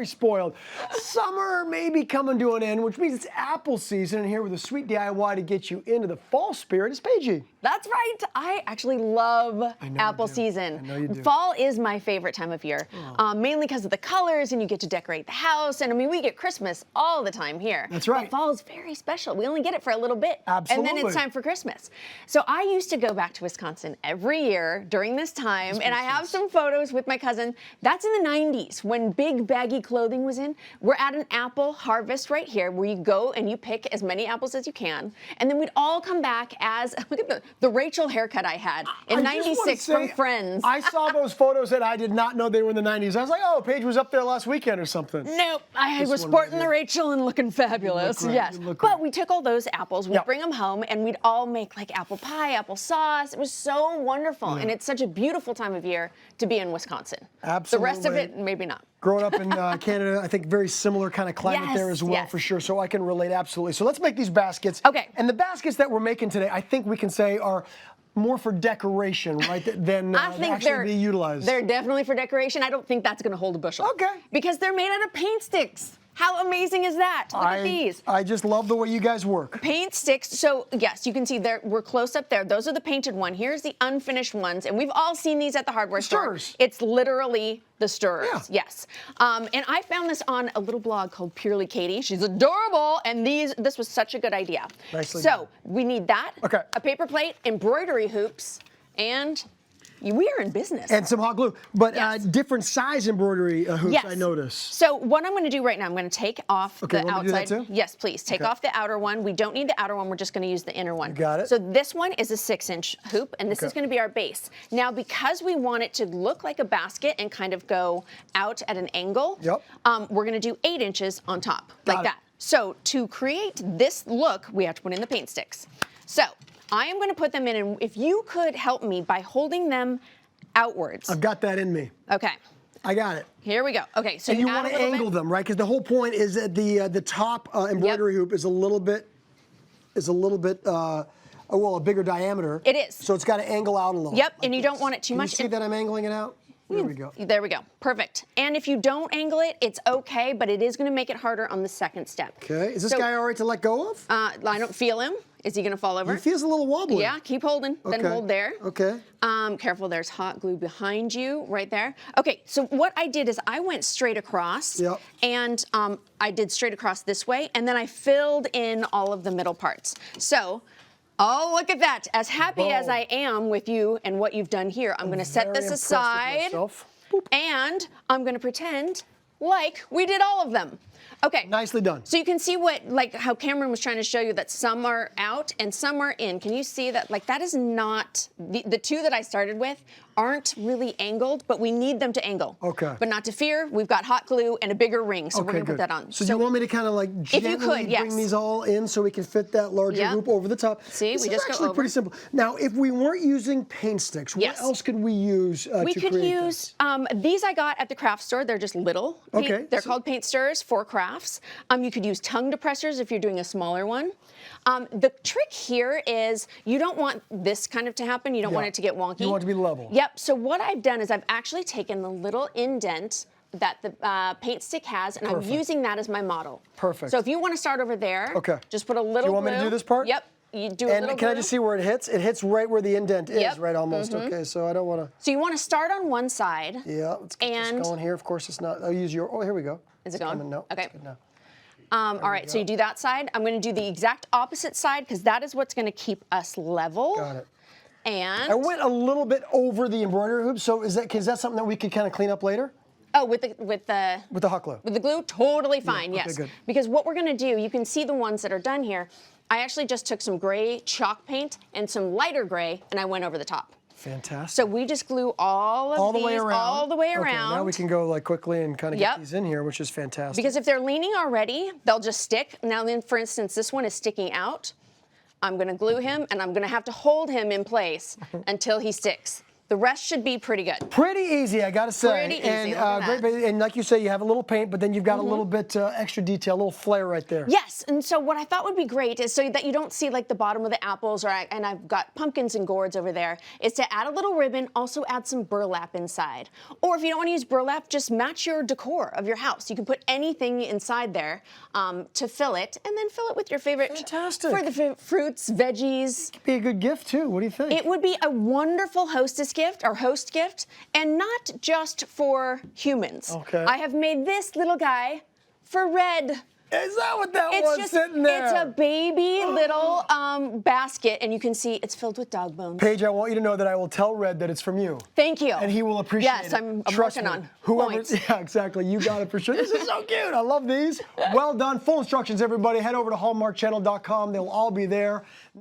very spoiled. Summer may be coming to an end, which means it's apple season, and here with a sweet DIY to get you into the fall spirit is Paige. That's right. I actually love apple season. I know you do. Fall is my favorite time of year, mainly because of the colors, and you get to decorate the house. And I mean, we get Christmas all the time here. That's right. But fall is very special. We only get it for a little bit. Absolutely. And then it's time for Christmas. So I used to go back to Wisconsin every year during this time, and I have some photos with my cousin. That's in the 90s when big baggy clothing was in. We're at an apple harvest right here where you go and you pick as many apples as you can. And then we'd all come back as, look at the Rachel haircut I had in '96 from Friends. I saw those photos and I did not know they were in the 90s. I was like, oh, Paige was up there last weekend or something. Nope, I was sporting the Rachel and looking fabulous. Yes, but we took all those apples, we'd bring them home, and we'd all make like apple pie, apple sauce. It was so wonderful, and it's such a beautiful time of year to be in Wisconsin. Absolutely. The rest of it, maybe not. Growing up in Canada, I think very similar kind of climate there as well, for sure. So I can relate absolutely. So let's make these baskets. Okay. And the baskets that we're making today, I think we can say are more for decoration, right, than actually be utilized. They're definitely for decoration. I don't think that's going to hold a bushel. Okay. Because they're made out of paint sticks. How amazing is that? Look at these. I just love the way you guys work. Paint sticks. So yes, you can see there. We're close up there. Those are the painted one. Here's the unfinished ones, and we've all seen these at the hardware store. Stirrers. It's literally the stirrers. Yeah. Yes. And I found this on a little blog called Purely Katie. She's adorable, and this was such a good idea. Nicely so done. we need that. Okay. A paper plate, embroidery hoops, and we are in business. And some hot glue, but different size embroidery hoops, I noticed. So what I'm going to do right now, I'm going to take off the outside. Do that too? Yes, please. Take off the outer one. We don't need the outer one. We're just going to use the inner one. You got it. So this one is a 6-inch hoop, and this is going to be our base. Now, because we want it to look like a basket and kind of go out at an angle, we're going to do 8 inches on top, like that. So to create this look, we have to put in the paint sticks. So I am going to put them in, and if you could help me by holding them outwards. I've got that in me. Okay. I got it. Here we go. Okay, so and you want to angle them, right? Because the whole point is that the top embroidery hoop is a little bit, well, a bigger diameter. It is. So it's got to angle out a little. Yep, and you don't want it too much. Can you see that I'm angling it out? There we go. There we go. Perfect. And if you don't angle it, it's okay, but it is going to make it harder on the second step. Okay. Is this guy all right to let go of? I don't feel him. Is he going to fall over? He feels a little wobbly. Yeah, keep holding. Okay. Then hold there. Okay. Careful, there's hot glue behind you right there. Okay, so what I did is I went straight across. Yep. And I did straight across this way, and then I filled in all of the middle parts. So, oh, look at that. As happy as I am with you and what you've done here, I'm going to set this aside, and I'm going to pretend like we did all of them. Okay. Nicely done. So you can see how Cameron was trying to show you that some are out and some are in. Can you see that? Like, that is not, the two that I started with aren't really angled, but we need them to angle. Okay. But not to fear, we've got hot glue and a bigger ring, so we're going to put that on. So you want me to kind of like gently bring these all in so we can fit that larger hoop over the top? See, we just go over. This is actually pretty simple. Now, if we weren't using paint sticks, what else could we use to create this? We could use, these I got at the craft store. They're just little. They're called paint stirrers for crafts. You could use tongue depressors if you're doing a smaller one. The trick here is you don't want this kind of to happen. You don't want it to get wonky. You want it to be level. Yep. So what I've done is I've actually taken the little indent that the paint stick has, and I'm using that as my model. Perfect. So if you want to start over there, just put a little glue. You want me to do this part? Yep. You do a little glue. And can I just see where it hits? It hits right where the indent is, right almost. Okay, so I don't want to. So you want to start on one side. Yeah, let's get this going here. Of course, it's not. I'll use your. Oh, here we go. Is it going? No. Okay. It's good now. All right, so you do that side. I'm going to do the exact opposite side because that is what's going to keep us level. Got it. And I went a little bit over the embroidery hoop, so is that something that we could kind of clean up later? Oh, with the hot glue. With the glue, totally fine. Yeah, yes. good. Because what we're going to do, you can see the ones that are done here. I actually just took some gray chalk paint and some lighter gray, and I went over the top. Fantastic. So we just glue all of these all the way around. Now we can go like quickly and kind of get these in here, which is fantastic. Because if they're leaning already, they'll just stick. Now then, for instance, this one is sticking out. I'm going to glue him, and I'm going to have to hold him in place until he sticks. The rest should be pretty good. Pretty easy, I gotta say. Pretty easy, And, look at that. and like you say, you have a little paint, but then you've got a little bit extra detail, a little flair right there. Yes, and so what I thought would be great is so that you don't see like the bottom of the apples, and I've got pumpkins and gourds over there, is to add a little ribbon, also add some burlap inside. Or if you don't want to use burlap, just match your decor of your house. You can put anything inside there to fill it, and then fill it with your favorite Fantastic. for the fruits, veggies. Be a good gift too. What do you think? It would be a wonderful hostess gift or host gift, and not just for humans. Okay. I have made this little guy for Red. Is that what that was sitting there? It's a baby little basket, and you can see it's filled with dog bones. Paige, I want you to know that I will tell Red that it's from you. Thank you. And he will appreciate it. Yes, I'm Trust working me. on Whoever, points. Yeah, exactly. You got it for sure. This is so cute. I love these. Well done. Full instructions, everybody. Head over to hallmarkchannel.com. They'll all be there.